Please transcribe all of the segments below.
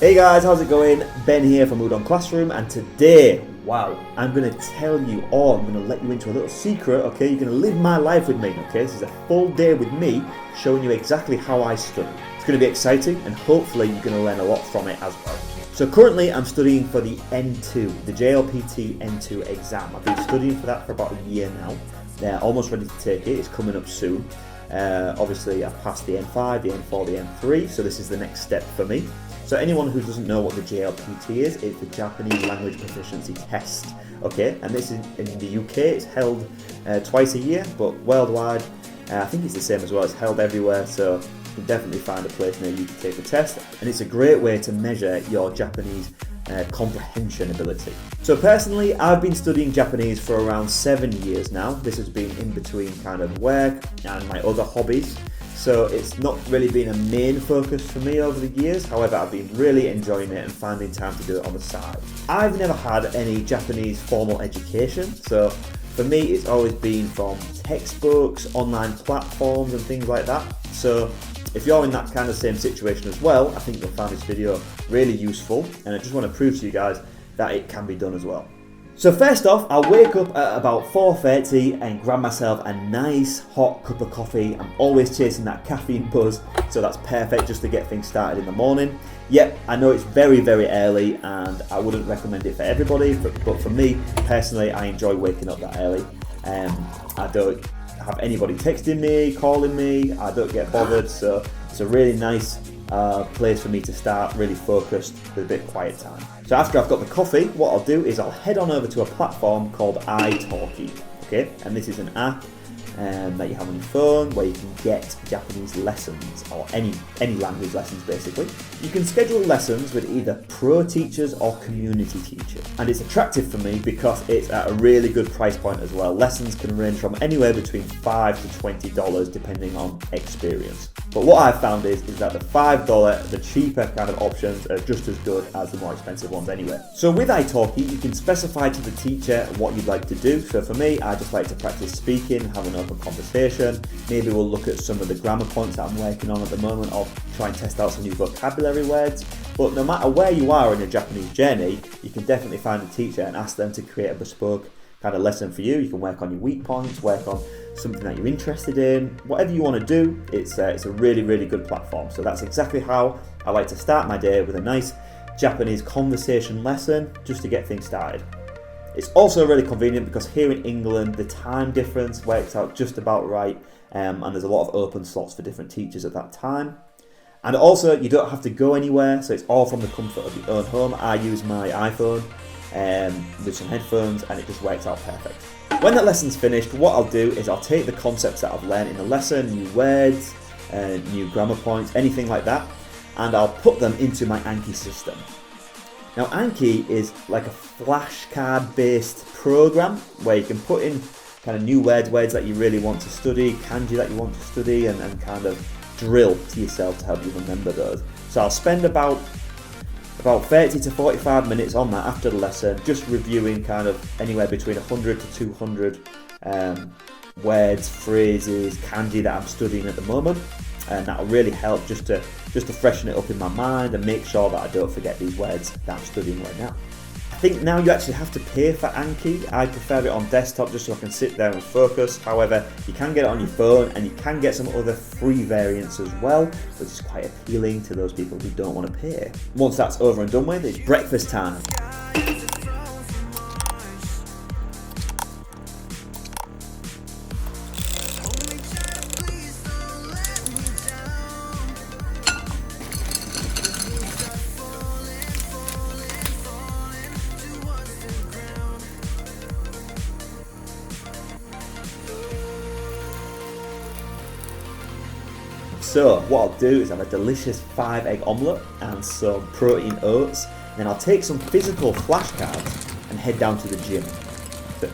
Hey guys, how's it going? Ben here from Udon Classroom, and today, wow, I'm going to tell you all, I'm going to let you into a little secret, okay? You're going to live my life with me, okay? This is a full day with me showing you exactly how I study. It's going to be exciting, and hopefully you're going to learn a lot from it as well. So currently I'm studying for the N2, the JLPT N2 exam. I've been studying for that for about a year now. They're almost ready to take it, it's coming up soon. Obviously I've passed the N5, the N4, the N3, so this is the next step for me. So anyone who doesn't know what the JLPT is, it's the Japanese Language Proficiency Test, okay? And this is in the UK, it's held twice a year, but worldwide, I think it's the same as well, it's held everywhere, so you can definitely find a place near you to take the test. And it's a great way to measure your Japanese comprehension ability. So personally, I've been studying Japanese for around 7 years now. This has been in between kind of work and my other hobbies. So it's not really been a main focus for me over the years. However, I've been really enjoying it and finding time to do it on the side. I've never had any Japanese formal education. So for me, it's always been from textbooks, online platforms and things like that. So if you're in that kind of same situation as well, I think you'll find this video really useful. And I just want to prove to you guys that it can be done as well. So first off, I'll wake up at about 4:30 and grab myself a nice hot cup of coffee. I'm always chasing that caffeine buzz, so that's perfect just to get things started in the morning. Yep, I know it's very, very early and I wouldn't recommend it for everybody, but for me, personally, I enjoy waking up that early. I don't have anybody texting me, calling me, I don't get bothered, so it's a really nice place for me to start, really focused with a bit of quiet time. So after I've got the coffee, what I'll do is I'll head on over to a platform called italki, okay? And this is an app that you have on your phone where you can get Japanese lessons or any language lessons basically. You can schedule lessons with either pro teachers or community teachers. And it's attractive for me because it's at a really good price point as well. Lessons can range from anywhere between $5 to $20 depending on experience. But what I've found is that the $5, the cheaper kind of options are just as good as the more expensive ones anyway. So with italki, you can specify to the teacher what you'd like to do. So for me, I just like to practice speaking, have an open conversation. Maybe we'll look at some of the grammar points that I'm working on at the moment, or try and test out some new vocabulary words. But no matter where you are on your Japanese journey, you can definitely find a teacher and ask them to create a bespoke kind of lesson for you. You can work on your weak points, work on something that you're interested in, whatever you want to do. It's a really, really good platform. So that's exactly how I like to start my day, with a nice Japanese conversation lesson just to get things started. It's also really convenient because here in England, the time difference works out just about right, and there's a lot of open slots for different teachers at that time. And also, you don't have to go anywhere, so it's all from the comfort of your own home. I use my iPhone with some headphones, and it just works out perfect. When that lesson's finished, what I'll do is I'll take the concepts that I've learned in the lesson, new words, new grammar points, anything like that, and I'll put them into my Anki system. Now Anki is like a flashcard based program where you can put in kind of new words that you really want to study, kanji that you want to study, and kind of drill to yourself to help you remember those. So I'll spend about 30 to 45 minutes on that after the lesson, just reviewing kind of anywhere between 100 to 200 words, phrases, kanji that I'm studying at the moment, and that'll really help just to freshen it up in my mind and make sure that I don't forget these words that I'm studying right now. I think now you actually have to pay for Anki. I prefer it on desktop just so I can sit there and focus. However, you can get it on your phone, and you can get some other free variants as well, which is quite appealing to those people who don't want to pay. Once that's over and done with, it's breakfast time. So what I'll do is have a delicious 5-egg omelette and some protein oats. Then I'll take some physical flashcards and head down to the gym. So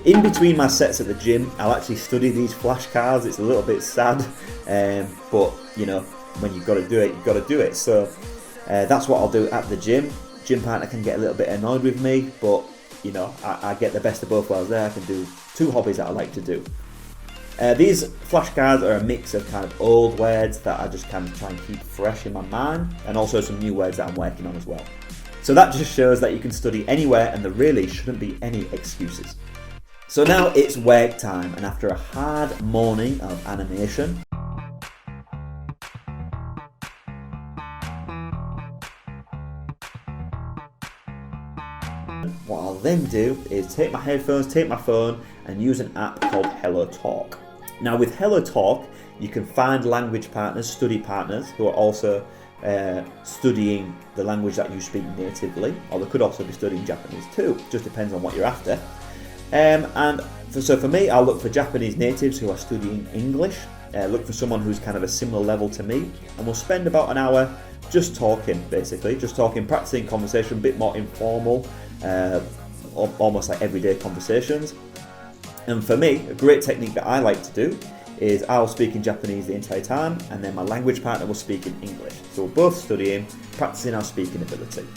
in between my sets at the gym, I'll actually study these flashcards. It's a little bit sad, but you know, when you've got to do it, you've got to do it. So that's what I'll do at the gym. Gym partner can get a little bit annoyed with me, but you know, I get the best of both worlds there. I can do two hobbies that I like to do. These flashcards are a mix of kind of old words that I just kind of try and keep fresh in my mind, and also some new words that I'm working on as well. So that just shows that you can study anywhere and there really shouldn't be any excuses. So now it's work time, and after a hard morning of animation, what I'll then do is take my headphones, take my phone, and use an app called Hello Talk. Now with Hello Talk, you can find language partners, study partners, who are also studying the language that you speak natively, or they could also be studying Japanese too, just depends on what you're after. So for me, I'll look for Japanese natives who are studying English, look for someone who's kind of a similar level to me, and we'll spend about an hour just talking, basically, practicing conversation, a bit more informal, almost like everyday conversations. And for me, a great technique that I like to do is I'll speak in Japanese the entire time, and then my language partner will speak in English. So we're both studying, practicing our speaking ability.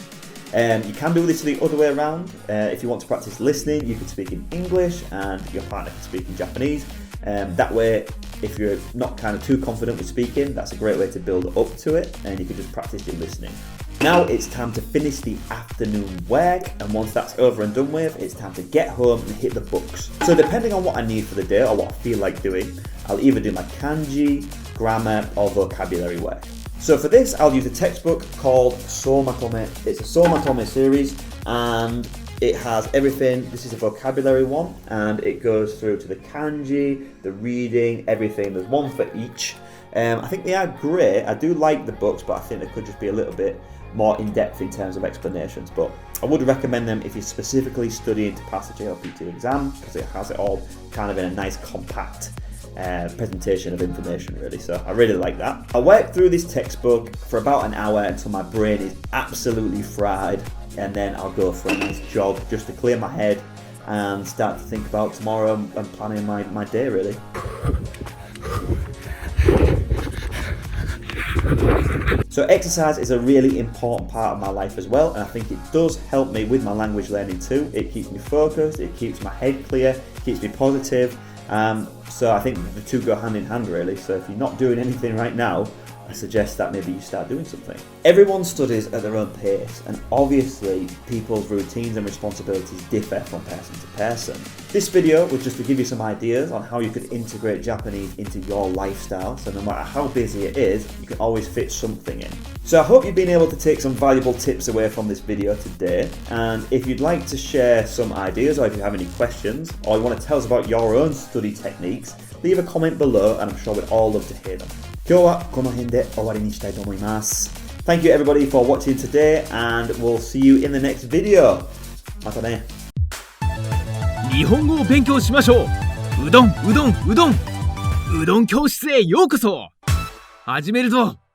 You can do this the other way around. If you want to practice listening, you can speak in English and your partner can speak in Japanese. That way, if you're not kind of too confident with speaking, that's a great way to build up to it, and you can just practice your listening. Now it's time to finish the afternoon work, and once that's over and done with, it's time to get home and hit the books. So depending on what I need for the day or what I feel like doing, I'll either do my kanji, grammar, or vocabulary work. So for this, I'll use a textbook called So-Matome. It's a So-Matome Series, and it has everything. This is a vocabulary one, and it goes through to the kanji, the reading, everything. There's one for each. I think they are great. I do like the books, but I think they could just be a little bit more in-depth in terms of explanations. But I would recommend them if you're specifically studying to pass the JLPT exam, because it has it all kind of in a nice compact presentation of information, really. So I really like that. I work through this textbook for about an hour until my brain is absolutely fried, and then I'll go for a nice jog just to clear my head and start to think about tomorrow and planning my day, really. So exercise is a really important part of my life as well, and I think it does help me with my language learning too. It keeps me focused, it keeps my head clear, keeps me positive. So I think the two go hand in hand, really. So if you're not doing anything right now, I suggest that maybe you start doing something. Everyone studies at their own pace, and obviously people's routines and responsibilities differ from person to person. This video was just to give you some ideas on how you could integrate Japanese into your lifestyle, so no matter how busy it is, you can always fit something in. So I hope you've been able to take some valuable tips away from this video today, and if you'd like to share some ideas, or if you have any questions, or you want to tell us about your own study techniques, leave a comment below, and I'm sure we'd all love to hear them. 今日はこの辺で終わりにしたいと思います。Thank you everybody for watching today, and we'll see you in the next video. またね。日本語を勉強しましょう。うどん教室へようこそ。始めるぞ。